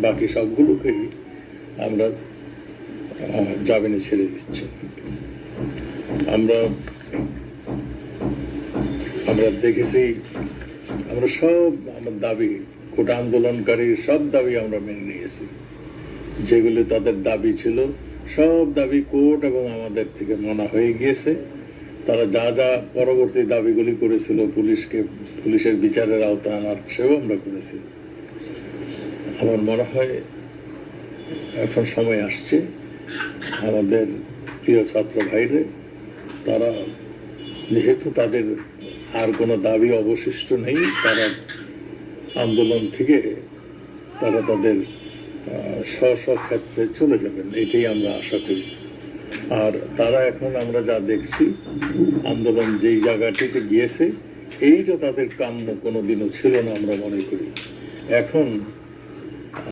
বাকি সবগুলোকেই আমরা জামিনে ছেড়ে দিচ্ছি। আমরা দেখেছি, আমরা সব আমার দাবি, কোটা আন্দোলনকারীর সব দাবি আমরা মেনে নিয়েছি। যেগুলি তাদের দাবি ছিল সব দাবি কোর্ট এবং আমাদের থেকে মানা হয়ে গিয়েছে। তারা যা যা পরবর্তী দাবিগুলি করেছিল পুলিশের বিচারের আওতায় আনার, সেও আমরা করেছি। আমার মনে হয় এখন সময় আসছে আমাদের প্রিয় ছাত্র ভাইরে, তারা যেহেতু তাদের আর কোনো দাবি অবশিষ্ট নেই, তারা আন্দোলন থেকে তারা তাদের স্ব ক্ষেত্রে চলে যাবেন, এটাই আমরা আশা করি। আর তারা এখন আমরা যা দেখছি, আন্দোলন যেই জায়গাটিতে গিয়েছে এইটা তাদের কাম্য কোনোদিনও ছিল না আমরা মনে করি। এখন